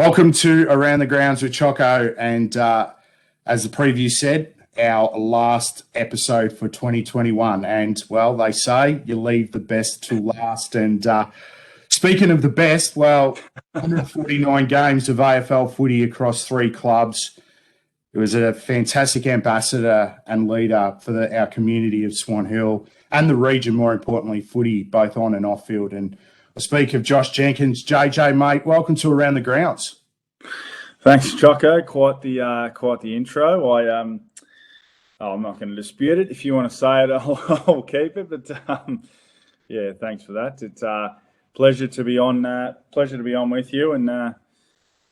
Welcome to Around the Grounds with Chocco. And as the preview said, our last episode for 2021. And, well, they say you leave the best to last. And speaking of the best, well, 149 games of AFL footy across 3 clubs. It was a fantastic ambassador and leader for our community of Swan Hill and the region, more importantly, footy, both on and off field. And I speak of Josh Jenkins. JJ, mate, welcome to Around the Grounds. Thanks, Chocco. Quite the intro. I'm not going to dispute it. If you want to say it, I'll keep it. But yeah, thanks for that. It's a pleasure to be on. Pleasure to be on with you. And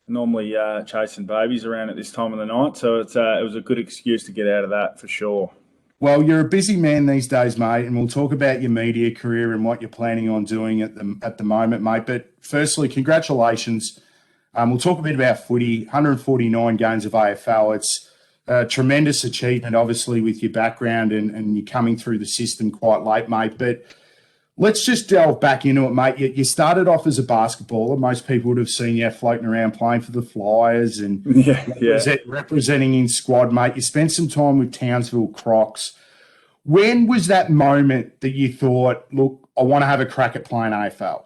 normally chasing babies around at this time of the night, so it was a good excuse to get out of that for sure. Well, you're a busy man these days, mate, and we'll talk about your media career and what you're planning on doing at the moment, mate. But firstly, congratulations. We'll talk a bit about footy, 149 games of AFL. It's a tremendous achievement, obviously, with your background and you coming through the system quite late, mate. But let's just delve back into it, mate. You started off as a basketballer. Most people would have seen you floating around playing for the Flyers and representing in squad, mate. You spent some time with Townsville Crocs. When was that moment that you thought, look, I want to have a crack at playing AFL?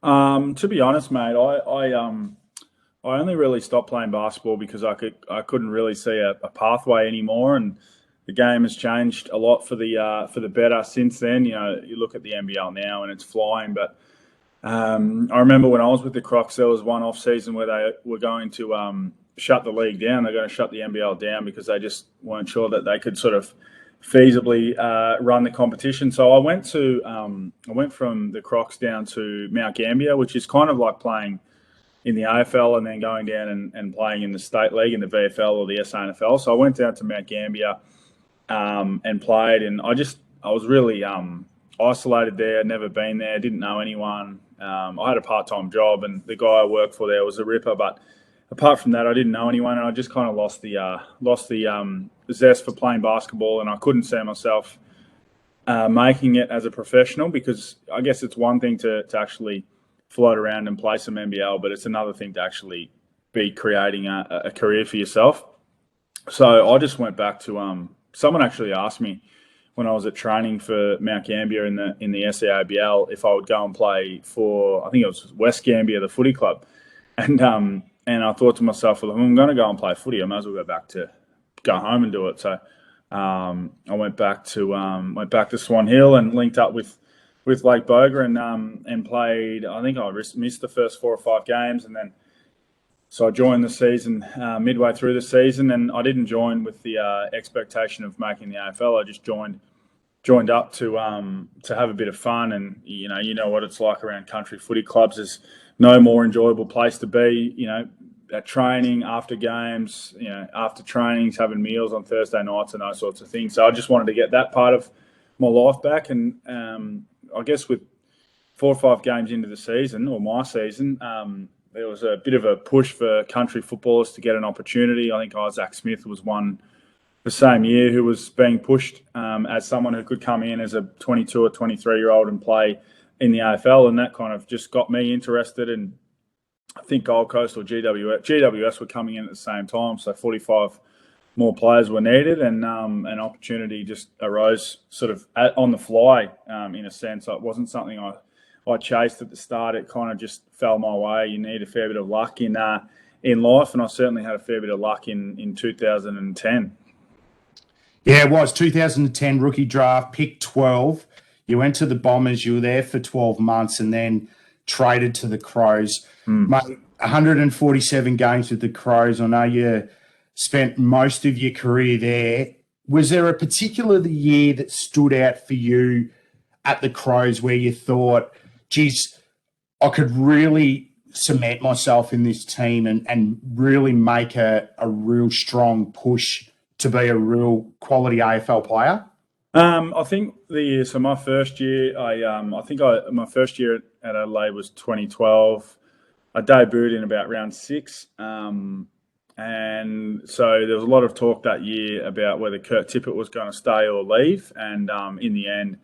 To be honest, mate, I only really stopped playing basketball because I couldn't really see a pathway anymore, and the game has changed a lot for the better since then. You know, you look at the NBL now and it's flying, but I remember when I was with the Crocs, there was one off season where they were going to shut the league down. They're going to shut the NBL down because they just weren't sure that they could sort of feasibly run the competition. So I went from the Crocs down to Mount Gambier, which is kind of like playing in the AFL and then going down and playing in the state league in the VFL or the SANFL. So I went down to Mount Gambier and played, and I was really isolated there. I'd never been there, didn't know anyone. I had a part-time job, and the guy I worked for there was a ripper, but apart from that, I didn't know anyone, and I just kind of lost the zest for playing basketball, and I couldn't see myself making it as a professional, because I guess it's one thing to actually float around and play some NBL, but it's another thing to actually be creating a career for yourself. So I just went back to someone actually asked me when I was at training for Mount Gambier in the SAABL if I would go and play for, I think it was West Gambier, the footy club, and I thought to myself, well, if I'm going to go and play footy, I might as well go home and do it. So I went back to Swan Hill and linked up with Lake Boga and played. I think I missed the first 4 or 5 games, and then so I joined the season midway through the season, and I didn't join with the expectation of making the AFL. I just joined up to have a bit of fun, and you know what it's like around country footy clubs. There's no more enjoyable place to be. You know, at training, after games, you know, after trainings, having meals on Thursday nights and those sorts of things. So I just wanted to get that part of my life back, and I guess with 4 or 5 games into the season, or my season, there was a bit of a push for country footballers to get an opportunity. I think Isaac Smith was one the same year who was being pushed as someone who could come in as a 22 or 23-year-old and play in the AFL, and that kind of just got me interested. And I think Gold Coast or GWS were coming in at the same time, so 45 more players were needed, and an opportunity just arose sort of on the fly, in a sense. It wasn't something I chased at the start. It kind of just fell my way. You need a fair bit of luck in life, and I certainly had a fair bit of luck in 2010. Yeah, it was 2010 rookie draft, pick 12. You went to the Bombers. You were there for 12 months and then traded to the Crows. Mate, 147 games with the Crows. I know you spent most of your career there. Was there a particular year that stood out for you at the Crows where you thought, geez, I could really cement myself in this team and really make a real strong push to be a real quality AFL player? I think my first year, my first year at Adelaide was 2012. I debuted in about round 6. And so there was a lot of talk that year about whether Kurt Tippett was going to stay or leave. And in the end,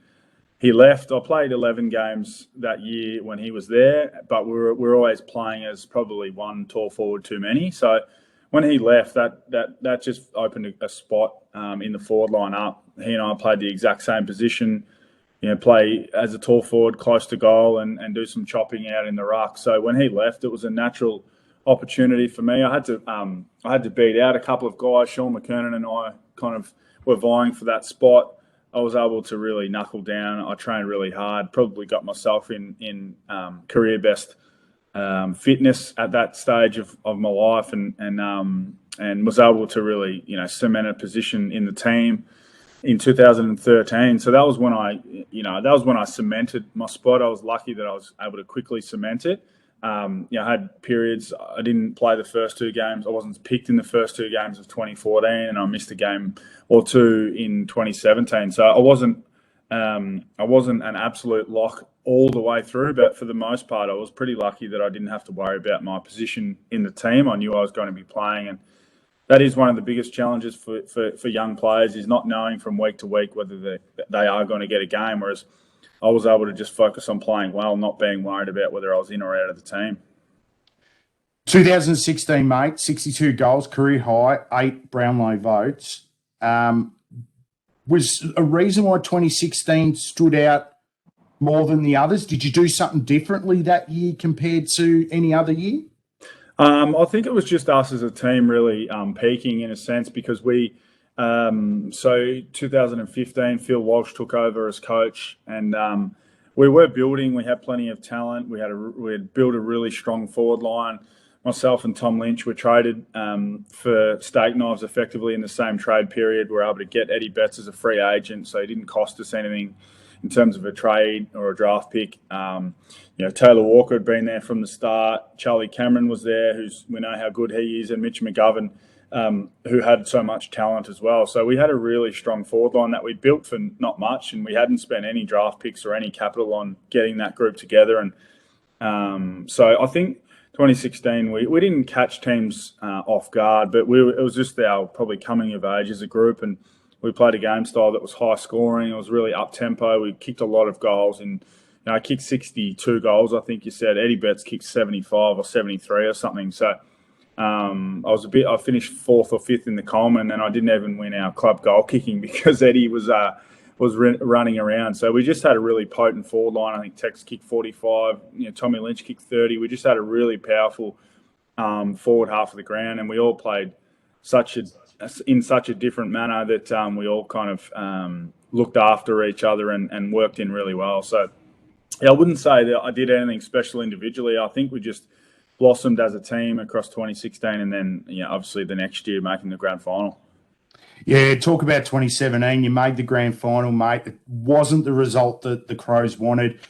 he left. I played 11 games that year when he was there, but we're always playing as probably one tall forward too many. So when he left, that just opened a spot in the forward line up. He and I played the exact same position. Play as a tall forward close to goal and do some chopping out in the ruck. So when he left, it was a natural opportunity for me. I had to beat out a couple of guys. Sean McKernan and I kind of were vying for that spot. I was able to really knuckle down. I trained really hard. Probably got myself in career best fitness at that stage of my life, and was able to really cement a position in the team in 2013. So that was when I cemented my spot. I was lucky that I was able to quickly cement it. I had periods I didn't play the first 2 games. I wasn't picked in the first 2 games of 2014, and I missed a game or 2 in 2017. So I wasn't an absolute lock all the way through, but for the most part, I was pretty lucky that I didn't have to worry about my position in the team. I knew I was going to be playing, and that is one of the biggest challenges for young players, is not knowing from week to week whether they are going to get a game, whereas I was able to just focus on playing well, not being worried about whether I was in or out of the team. 2016, mate, 62 goals, career high, 8 Brownlow votes. Was a reason why 2016 stood out more than the others? Did you do something differently that year compared to any other year? I think it was just us as a team really peaking in a sense, because so 2015, Phil Walsh took over as coach, and we were building. We had plenty of talent. We had built a really strong forward line. Myself and Tom Lynch were traded for steak knives effectively in the same trade period. We were able to get Eddie Betts as a free agent, so he didn't cost us anything in terms of a trade or a draft pick. Taylor Walker had been there from the start. Charlie Cameron was there, we know how good he is, and Mitch McGovern, who had so much talent as well. So we had a really strong forward line that we built for not much, and we hadn't spent any draft picks or any capital on getting that group together. And so I think 2016, we didn't catch teams off guard, but it was just our probably coming of age as a group, and we played a game style that was high scoring. It was really up tempo. We kicked a lot of goals, and I kicked 62 goals. I think you said Eddie Betts kicked 75 or 73 or something. So I finished 4th or 5th in the Coleman, and I didn't even win our club goal kicking because Eddie was running around. So we just had a really potent forward line. I think Tex kicked 45. Tommy Lynch kicked 30. We just had a really powerful forward half of the ground, and we all played in such a different manner that we all kind of looked after each other and worked in really well. So I wouldn't say that I did anything special individually. I think we just blossomed as a team across 2016, and then obviously the next year making the grand final. Yeah, talk about 2017. You made the grand final, mate. It wasn't the result that the Crows wanted.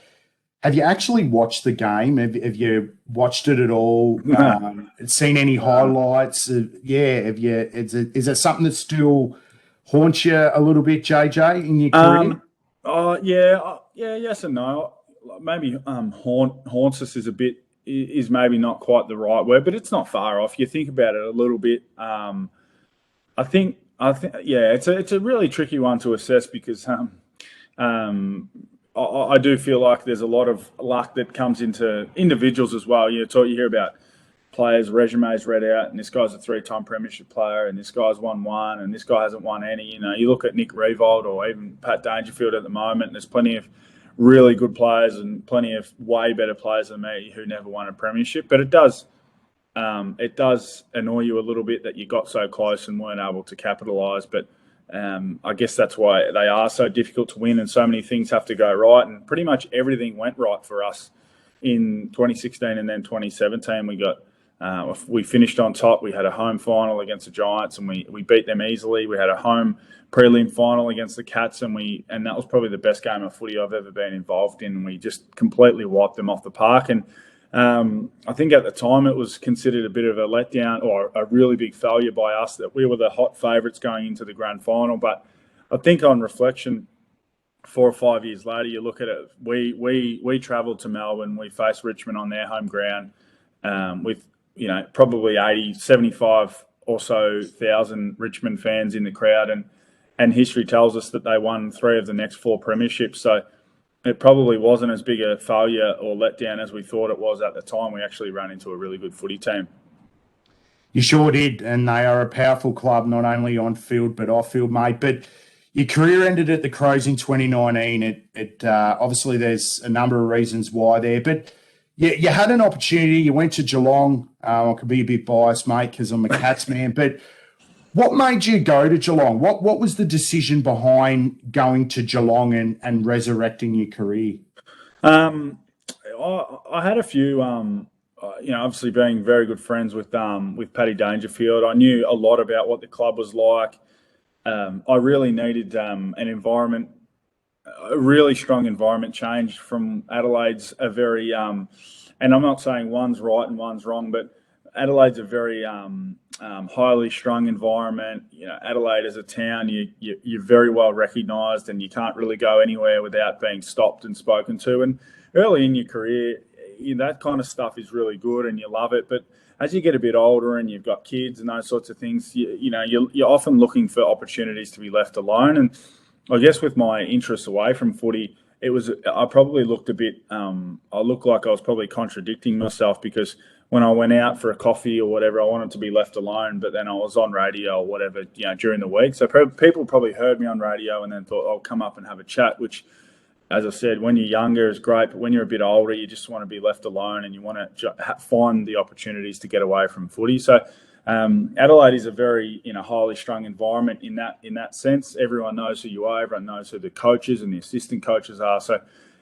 Have you actually watched the game? Have you watched it at all? Seen any highlights? Have you? Is it something that still haunts you a little bit, JJ, in your career? Yes and no. Maybe haunts us is maybe not quite the right word, but it's not far off. You think about it a little bit. I think it's a really tricky one to assess, because I do feel like there's a lot of luck that comes into individuals as well. You hear about players' resumes read out, and this guy's a 3-time premiership player, and this guy's won one, and this guy hasn't won any. You look at Nick Riewoldt or even Pat Dangerfield at the moment, and there's plenty of really good players and plenty of way better players than me who never won a premiership. But it does annoy you a little bit that you got so close and weren't able to capitalise. But I guess that's why they are so difficult to win, and so many things have to go right. And pretty much everything went right for us in 2016, and then 2017 we finished on top. We had a home final against the Giants, and we beat them easily. We had a home prelim final against the Cats, and that was probably the best game of footy I've ever been involved in. We just completely wiped them off the park. And I think at the time it was considered a bit of a letdown, or a really big failure by us, that we were the hot favourites going into the grand final. But I think on reflection, 4 or 5 years later, you look at it, we travelled to Melbourne, we faced Richmond on their home ground with probably 80, 75 or so thousand Richmond fans in the crowd, and history tells us that they won 3 of the next 4 premierships. So it probably wasn't as big a failure or letdown as we thought it was at the time. We actually ran into a really good footy team. You sure did, and they are a powerful club, not only on field but off field, mate. But your career ended at the Crows in 2019. It obviously there's a number of reasons why there, but you had an opportunity. You went to Geelong. I could be a bit biased, mate, because I'm a Cats man, but what made you go to Geelong? What was the decision behind going to Geelong and resurrecting your career? Um, I had a few, obviously being very good friends with Paddy Dangerfield. I knew a lot about what the club was like. I really needed an environment, a really strong environment change from Adelaide's a very, and I'm not saying one's right and one's wrong, but Adelaide's a very highly strung environment. Adelaide as a town, you're very well recognised, and you can't really go anywhere without being stopped and spoken to. And early in your career, that kind of stuff is really good, and you love it. But as you get a bit older and you've got kids and those sorts of things, you're often looking for opportunities to be left alone. And I guess with my interests away from footy, I probably looked a bit. I looked like I was probably contradicting myself, because when I went out for a coffee or whatever, I wanted to be left alone, but then I was on radio or whatever, during the week. So people probably heard me on radio and then thought, "I'll come up and have a chat," which, as I said, when you're younger is great, but when you're a bit older, you just want to be left alone and you want to find the opportunities to get away from footy. So Adelaide is a very highly strung environment in that sense. Everyone knows who you are. Everyone knows who the coaches and the assistant coaches are. So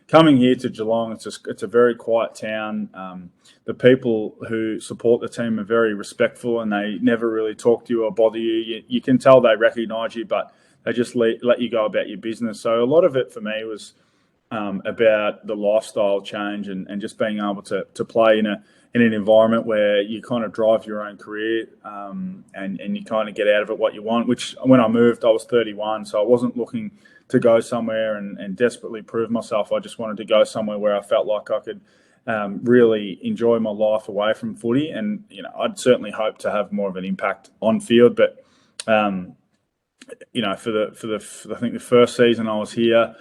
coming here to Geelong, it's a very quiet town. The people who support the team are very respectful, and they never really talk to you or bother you. You can tell they recognise you, but they just let you go about your business. So a lot of it for me was about the lifestyle change and just being able to play in an environment where you kind of drive your own career, and you kind of get out of it what you want. Which, when I moved, I was 31, so I wasn't looking to go somewhere and desperately prove myself. I just wanted to go somewhere where I felt like I could really enjoy my life away from footy. And I'd certainly hope to have more of an impact on field. But I think the first season I was here,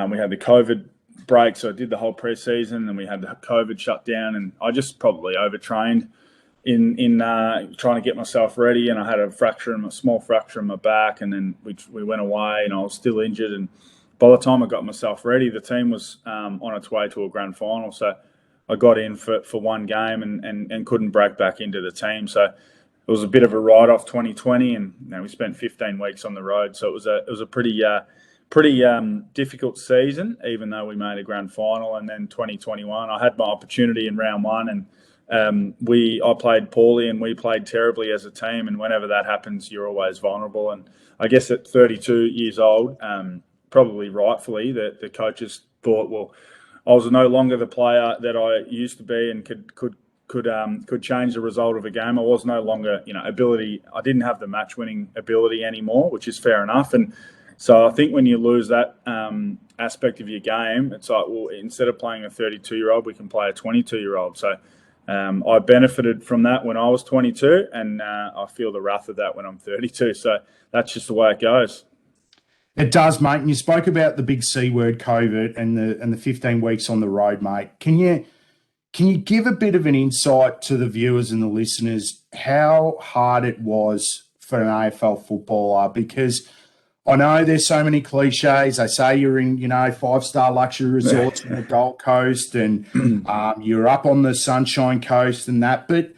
we had the COVID break, so I did the whole pre-season, and we had the COVID shut down, and I just probably overtrained in trying to get myself ready, and I had a small fracture in my back, and then we went away, and I was still injured. And by the time I got myself ready, the team was on its way to a grand final. So I got in for one game and couldn't break back into the team. So it was a bit of a write-off 2020, and we spent 15 weeks on the road. So it was a pretty difficult season, even though we made a grand final. And then 2021, I had my opportunity in round one, and I played poorly and we played terribly as a team. And whenever that happens, you're always vulnerable. And I guess at 32 years old, probably rightfully, the coaches thought, well, I was no longer the player that I used to be and could change the result of a game. I was no longer, I didn't have the match winning ability anymore, which is fair enough. And so I think when you lose that aspect of your game, it's like, well, instead of playing a 32-year-old, we can play a 22-year-old. So I benefited from that when I was 22, and I feel the wrath of that when I'm 32. So that's just the way it goes. It does, mate. And you spoke about the big C word, COVID, and the 15 weeks on the road, mate. Can you give a bit of an insight to the viewers and the listeners how hard it was for an AFL footballer? Because I know there's so many cliches. They say you're in, 5-star luxury resorts on the Gold Coast, and you're up on the Sunshine Coast and that. But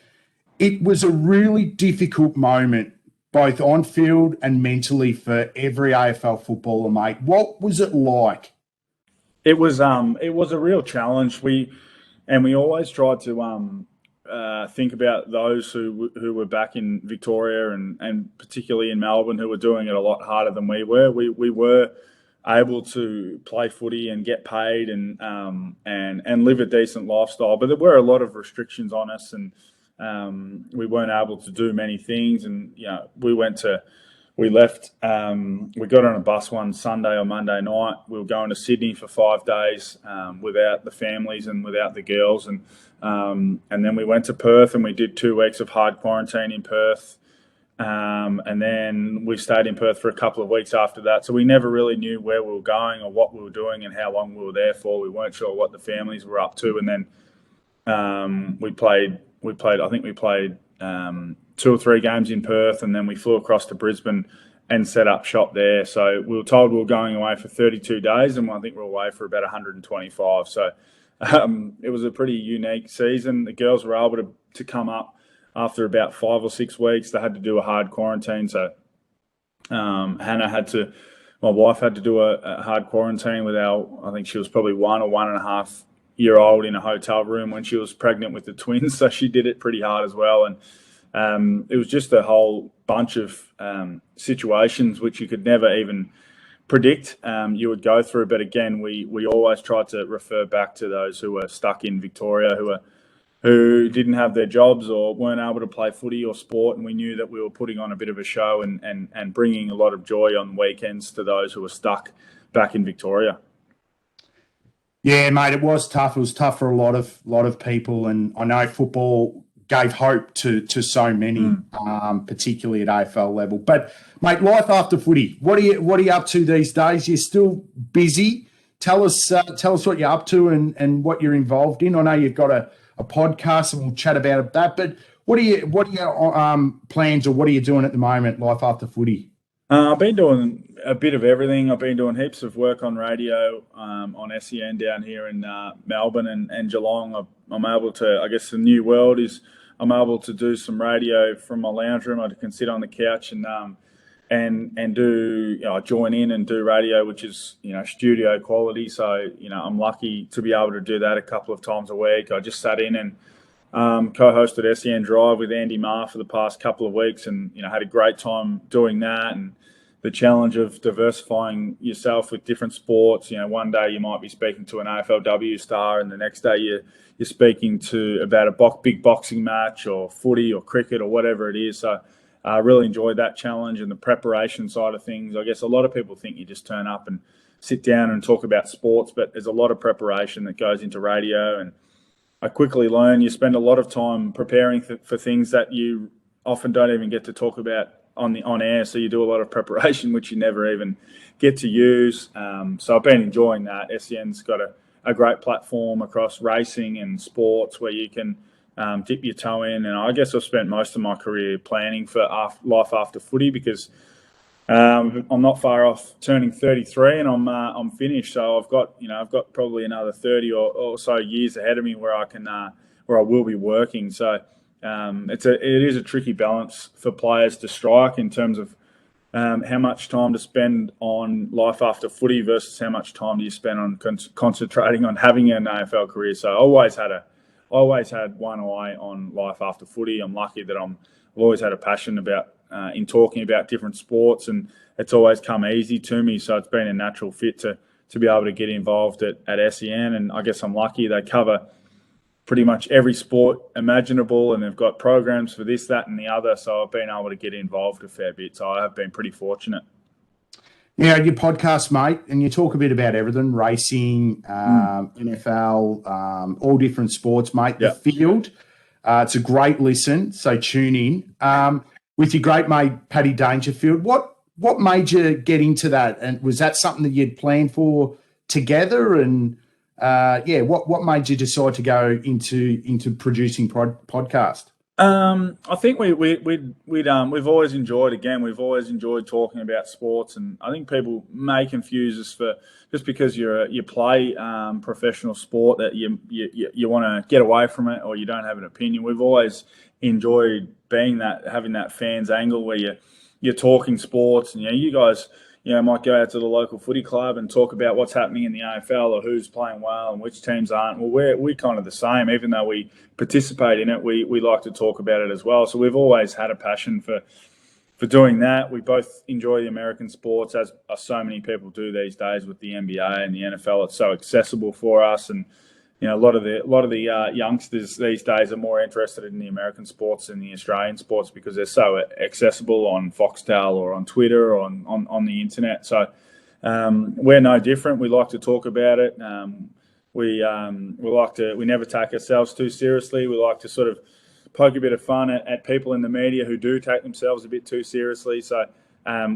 it was a really difficult moment, both on field and mentally, for every AFL footballer, mate. What was it like? It was a real challenge. We always tried to think about those who were back in Victoria and particularly in Melbourne, who were doing it a lot harder than we were. We were able to play footy and get paid and live a decent lifestyle, but there were a lot of restrictions on us, and we weren't able to do many things. And we left. We got on a bus one Sunday or Monday night. We were going to Sydney for 5 days without the families and without the girls, and then we went to Perth and we did 2 weeks of hard quarantine in Perth. And then we stayed in Perth for a couple of weeks after that. So we never really knew where we were going or what we were doing and how long we were there for. We weren't sure what the families were up to. And then we played. I think we played 2 or 3 games in Perth, and then we flew across to Brisbane and set up shop there. So we were told we were going away for 32 days, and I think we were away for about 125. So it was a pretty unique season. The girls were able to come up after about 5 or 6 weeks. They had to do a hard quarantine. So my wife had to do a hard quarantine with I think she was probably 1 or 1.5 year old in a hotel room when she was pregnant with the twins. So she did it pretty hard as well. And it was just a whole bunch of situations which you could never even predict you would go through. But again, we always tried to refer back to those who were stuck in Victoria, who didn't have their jobs or weren't able to play footy or sport. And we knew that we were putting on a bit of a show and bringing a lot of joy on weekends to those who were stuck back in Victoria. Yeah, mate, it was tough. It was tough for a lot of people. And I know football gave hope to so many, particularly at AFL level. But, mate, life after footy, what are you up to these days? You're still busy. Tell us what you're up to and what you're involved in. I know you've got a podcast, and we'll chat about that. But what are your plans, or what are you doing at the moment, life after footy? I've been doing a bit of everything. I've been doing heaps of work on radio on SEN down here in Melbourne and Geelong. I'm able to, I guess the new world is I'm able to do some radio from my lounge room. I can sit on the couch and do, join in and do radio, which is, studio quality. So, I'm lucky to be able to do that a couple of times a week. I just sat in and co-hosted SEN Drive with Andy Marr for the past couple of weeks, and had a great time doing that. And the challenge of diversifying yourself with different sports. One day you might be speaking to an AFLW star, and the next day you're speaking about a big boxing match or footy or cricket or whatever it is. So I really enjoyed that challenge and the preparation side of things. I guess a lot of people think you just turn up and sit down and talk about sports, but there's a lot of preparation that goes into radio. And I quickly learned you spend a lot of time preparing for things that you often don't even get to talk about on air. So you do a lot of preparation, which you never even get to use. So I've been enjoying that. SEN's got a great platform across racing and sports where you can dip your toe in. And I guess I've spent most of my career planning for life after footy, because I'm not far off turning 33, and I'm finished. So I've got probably another 30 or so years ahead of me where I will be working. So it is a tricky balance for players to strike in terms of how much time to spend on life after footy versus how much time do you spend on concentrating on having an AFL career. So I always had one eye on life after footy. I'm lucky that I've always had a passion about in talking about different sports, and it's always come easy to me. So it's been a natural fit to be able to get involved at SEN. And I guess I'm lucky they cover pretty much every sport imaginable, and they've got programs for this, that, and the other. So I've been able to get involved a fair bit. So I have been pretty fortunate. Yeah, your podcast, mate, and you talk a bit about everything, racing, NFL, all different sports, mate. Yep. The Field, it's a great listen, so tune in. With your great mate, Paddy Dangerfield, what made you get into that? And was that something that you'd planned for together? And what made you decide to go into producing podcast? I think we've always enjoyed talking about sports, and I think people may confuse us for just because you play professional sport that you want to get away from it or you don't have an opinion. We've always enjoyed having that fans angle where you're talking sports, and you guys might go out to the local footy club and talk about what's happening in the AFL or who's playing well and which teams aren't. Well, we're kind of the same. Even though we participate in it, we like to talk about it as well. So we've always had a passion for doing that. We both enjoy the American sports, as so many people do these days with the NBA and the NFL. It's so accessible for us, and a lot of the youngsters these days are more interested in the American sports than the Australian sports because they're so accessible on Foxtel or on Twitter or on the internet. So we're no different. We like to talk about it. We never take ourselves too seriously. We like to sort of poke a bit of fun at people in the media who do take themselves a bit too seriously. So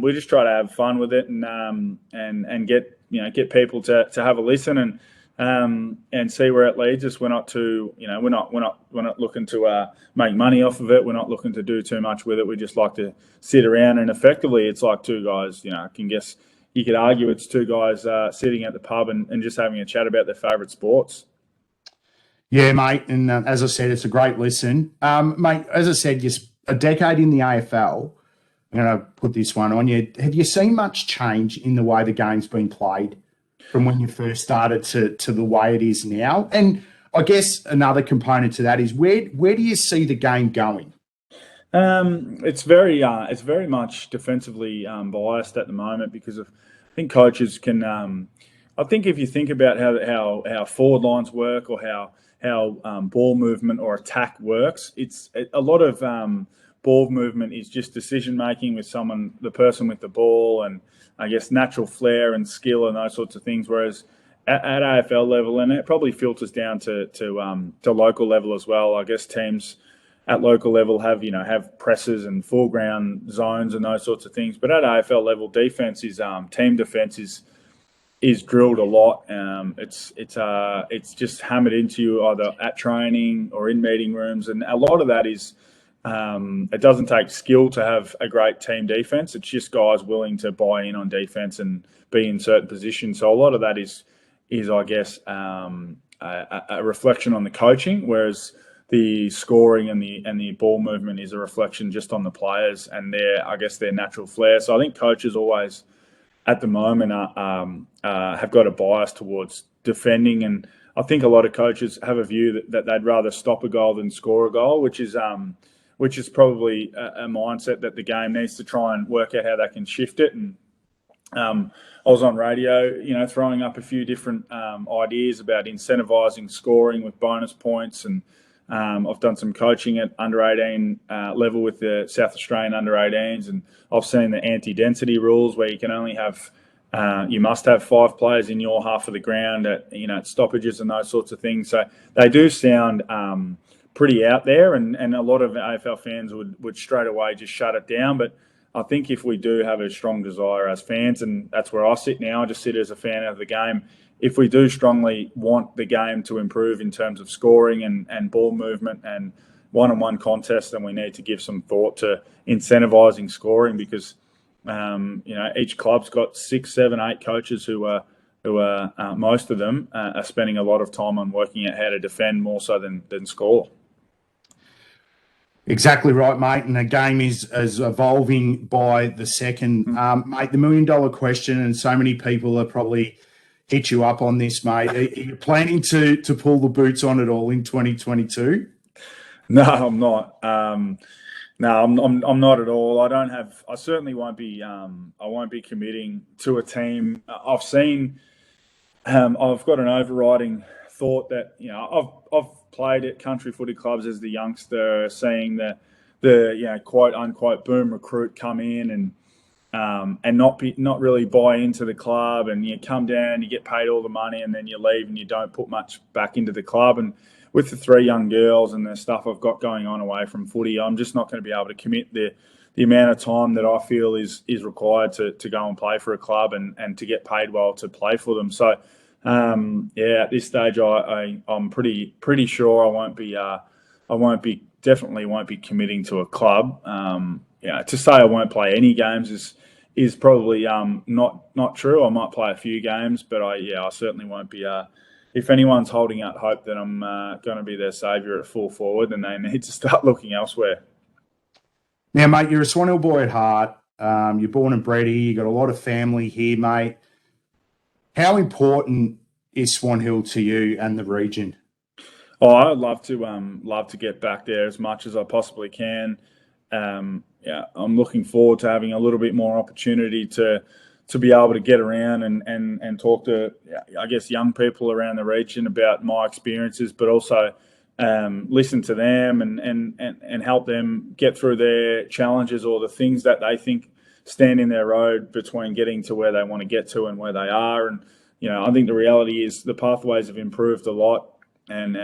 we just try to have fun with it and get people to have a listen and see where it leads us. We're not too, we're not looking to make money off of it. We're not looking to do too much with it. We just like to sit around, and effectively it's like two guys, I can guess you could argue it's two guys sitting at the pub and just having a chat about their favourite sports. Yeah, mate. And as I said, it's a great listen. Mate, as I said, you're a decade in the AFL. I'm going to put this one on you. Have you seen much change in the way the game's been played from when you first started to the way it is now? And I guess another component to that is where do you see the game going? It's very much defensively biased at the moment because I think coaches can. I think if you think about how forward lines work or how ball movement or attack works, a lot of ball movement is just decision making with the person with the ball, and I guess natural flair and skill and those sorts of things. Whereas at AFL level, and it probably filters down to local level as well. I guess teams at local level have presses and foreground zones and those sorts of things. But at AFL level, team defense is drilled a lot. It's just hammered into you either at training or in meeting rooms, and a lot of that is it doesn't take skill to have a great team defense. It's just guys willing to buy in on defense and be in certain positions. So a lot of that is I guess a reflection on the coaching, whereas the scoring and the ball movement is a reflection just on the players and their natural flair. So I think coaches always, at the moment, have got a bias towards defending, and I think a lot of coaches have a view that they'd rather stop a goal than score a goal, which is probably a mindset that the game needs to try and work out how they can shift it. And I was on radio, throwing up a few different ideas about incentivising scoring with bonus points, and I've done some coaching at under 18 level with the South Australian under 18s, and I've seen the anti-density rules where you can only have, you must have 5 players in your half of the ground at stoppages and those sorts of things. So they do sound pretty out there, and a lot of AFL fans would straight away just shut it down. But I think if we do have a strong desire as fans, and that's where I sit now, I just sit as a fan of the game. If we do strongly want the game to improve in terms of scoring and ball movement and one-on-one contests, then we need to give some thought to incentivising scoring, because each club's got 6, 7, 8 coaches who are most of them are spending a lot of time on working out how to defend more so than score. Exactly right, mate. And the game is evolving by the second. Mate, the $1 million question, and so many people are probably hit you up on this, mate. Are you planning to pull the boots on at all in 2022? No, I'm not. No, I'm not at all. I certainly won't be. I won't be committing to a team. I've seen. I've got an overriding thought that I've played at country footy clubs as the youngster, seeing the quote unquote boom recruit come in and not really buy into the club, and you come down, you get paid all the money, and then you leave and you don't put much back into the club. And with the 3 young girls and the stuff I've got going on away from footy, I'm just not going to be able to commit the amount of time that I feel is required to go and play for a club and to get paid well to play for them. So at this stage, I'm pretty sure definitely won't be committing to a club. To say I won't play any games is probably not true. I might play a few games, but I certainly won't be. If anyone's holding out hope that I'm going to be their saviour at full forward, then they need to start looking elsewhere. Now, mate, you're a Swan Hill boy at heart. You're born and bred here. You've got a lot of family here, mate. How important is Swan Hill to you and the region? Oh, I'd love to get back there as much as I possibly can. I'm looking forward to having a little bit more opportunity to be able to get around and talk to, I guess, young people around the region about my experiences, but also listen to them and help them get through their challenges or the things that they think stand in their road between getting to where they want to get to and where they are. And I think the reality is the pathways have improved a lot, and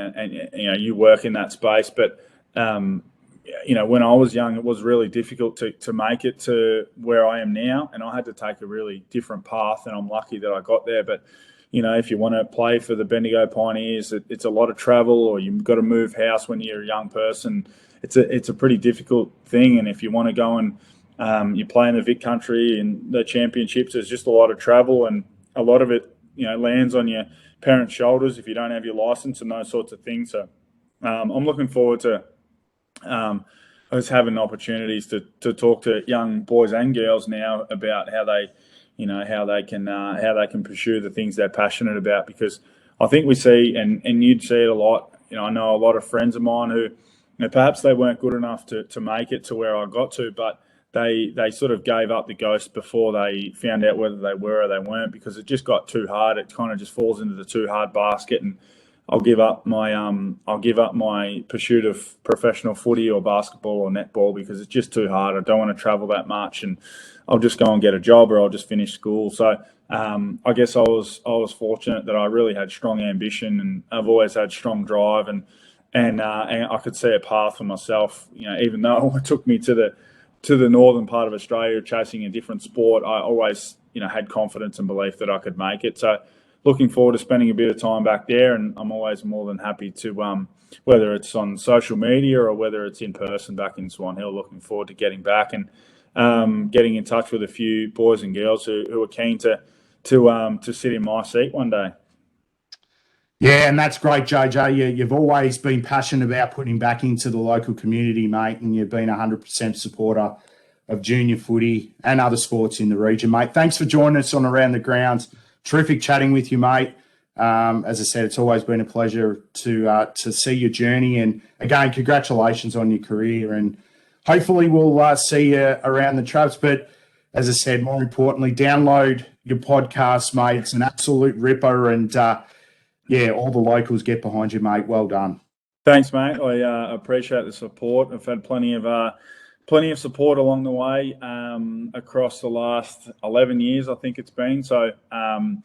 you work in that space, but when I was young, it was really difficult to make it to where I am now, and I had to take a really different path, and I'm lucky that I got there. But if you want to play for the Bendigo Pioneers, it's a lot of travel, or you've got to move house when you're a young person. It's a pretty difficult thing, and if you want to go and you play in the Vic Country and the championships, there's just a lot of travel, and a lot of it lands on your parents' shoulders if you don't have your license and those sorts of things. So I'm looking forward to us having opportunities to talk to young boys and girls now about how they can pursue the things they're passionate about, because I think we see, and you'd see it a lot. I know a lot of friends of mine who perhaps they weren't good enough to make it to where I got to, but they sort of gave up the ghost before they found out whether they were or they weren't, because it just got too hard. It kind of just falls into the too hard basket, and I'll give up my pursuit of professional footy or basketball or netball because it's just too hard. I don't want to travel that much, and I'll just go and get a job, or I'll just finish school. So I guess I was fortunate that I really had strong ambition, and I've always had strong drive, and I could see a path for myself. Even though it took me to the northern part of Australia chasing a different sport, I always had confidence and belief that I could make it. So looking forward to spending a bit of time back there, and I'm always more than happy to, whether it's on social media or whether it's in person back in Swan Hill, looking forward to getting back and getting in touch with a few boys and girls who are keen to sit in my seat one day. Yeah, and that's great, JJ. You've always been passionate about putting back into the local community, mate, and you've been 100% supporter of junior footy and other sports in the region, mate. Thanks for joining us on Around the Grounds. Terrific chatting with you, mate. As I said, it's always been a pleasure to see your journey, and again, congratulations on your career, and hopefully we'll see you around the traps. But as I said, more importantly, download your podcast, mate. It's an absolute ripper, and all the locals get behind you, mate. Well done. Thanks, mate. I appreciate the support. I've had plenty of support along the way across the last 11 years, I think it's been. So, time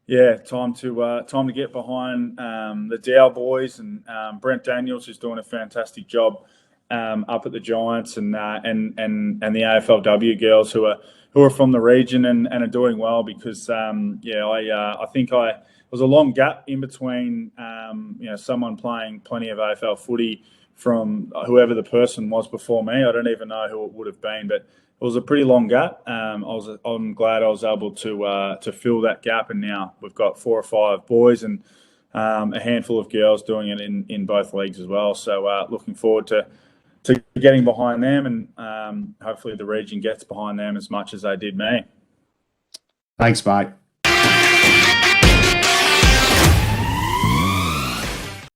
to get behind the Dow boys, and Brent Daniels is doing a fantastic job up at the Giants, and the AFLW girls who are from the region and are doing well, because I think there was a long gap in between someone playing plenty of AFL footy from whoever the person was before me. I don't even know who it would have been, but it was a pretty long gap. I'm glad I was able to fill that gap, and now we've got 4 or 5 boys and a handful of girls doing it in both leagues as well. So looking forward to getting behind them, and hopefully the region gets behind them as much as they did me. Thanks, mate.